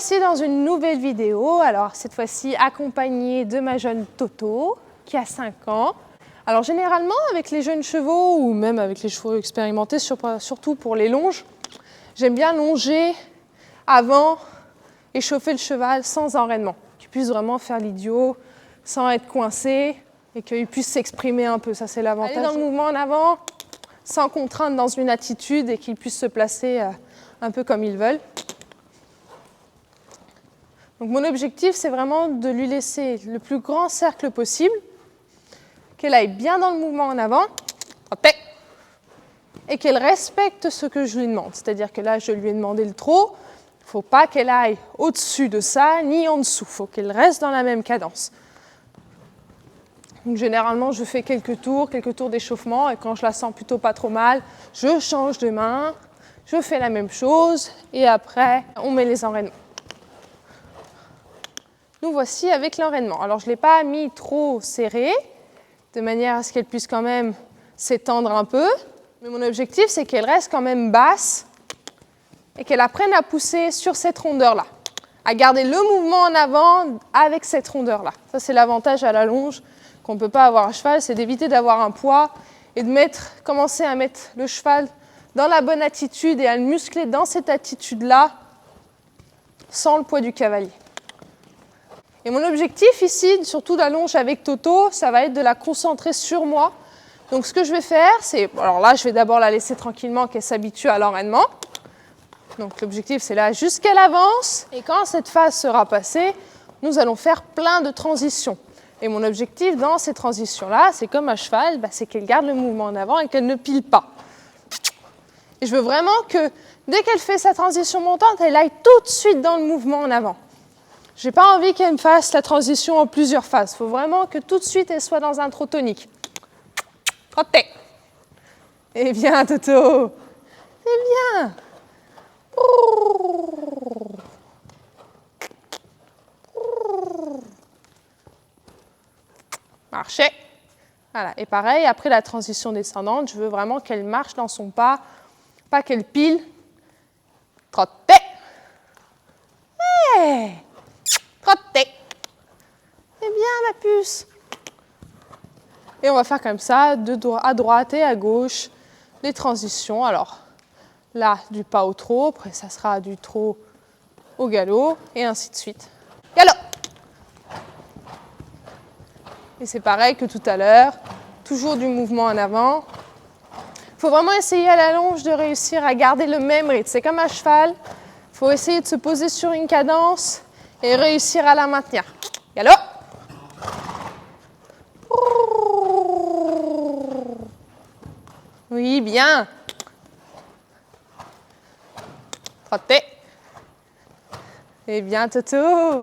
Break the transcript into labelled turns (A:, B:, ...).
A: revoici dans une nouvelle vidéo, alors cette fois-ci accompagnée de ma jeune Toto qui a 5 ans. Alors généralement avec les jeunes chevaux ou même avec les chevaux expérimentés, surtout pour les longes, j'aime bien longer avant et chauffer le cheval sans enraînement, qu'il puisse vraiment faire l'idiot sans être coincé et qu'il puisse s'exprimer un peu, ça c'est l'avantage. Aller dans le mouvement en avant sans contrainte dans une attitude et qu'il puisse se placer un peu comme ils veulent. Donc mon objectif, c'est vraiment de lui laisser le plus grand cercle possible, qu'elle aille bien dans le mouvement en avant, et qu'elle respecte ce que je lui demande. C'est-à-dire que là, je lui ai demandé le trot, il ne faut pas qu'elle aille au-dessus de ça, ni en dessous, il faut qu'elle reste dans la même cadence. Donc généralement, je fais quelques tours d'échauffement, et quand je la sens plutôt pas trop mal, je change de main, je fais la même chose, et après, on met les enraînements. Nous voici avec l'enraînement. Alors je ne l'ai pas mis trop serré, de manière à ce qu'elle puisse quand même s'étendre un peu. Mais mon objectif, c'est qu'elle reste quand même basse et qu'elle apprenne à pousser sur cette rondeur-là. À garder le mouvement en avant avec cette rondeur-là. Ça, c'est l'avantage à la longe qu'on ne peut pas avoir à cheval, c'est d'éviter d'avoir un poids et de commencer à mettre le cheval dans la bonne attitude et à le muscler dans cette attitude-là sans le poids du cavalier. Et mon objectif ici, surtout la longe avec Toto, ça va être de la concentrer sur moi. Donc ce que je vais faire, c'est... Alors là, je vais d'abord la laisser tranquillement, qu'elle s'habitue à l'enraînement. Donc l'objectif, c'est là jusqu'à l'avance. Et quand cette phase sera passée, nous allons faire plein de transitions. Et mon objectif dans ces transitions-là, c'est comme à cheval, c'est qu'elle garde le mouvement en avant et qu'elle ne pile pas. Et je veux vraiment que dès qu'elle fait sa transition montante, elle aille tout de suite dans le mouvement en avant. Je n'ai pas envie qu'elle me fasse la transition en plusieurs phases. Il faut vraiment que tout de suite, elle soit dans un trot tonique. Trottez. Eh bien, Toto. C'est bien. Marchez. Voilà. Et pareil, après la transition descendante, je veux vraiment qu'elle marche dans son pas qu'elle pile. Trottez. Hey. Trottez. C'est bien, ma puce. Et on va faire comme ça, à droite et à gauche, les transitions. Alors, là, du pas au trot, après ça sera du trot au galop, et ainsi de suite. Galop. Et c'est pareil que tout à l'heure, toujours du mouvement en avant. Il faut vraiment essayer à la longe de réussir à garder le même rythme. C'est comme à cheval, il faut essayer de se poser sur une cadence et réussir à la maintenir. Galop. Oui, bien. Trottez. Eh bien, Toto.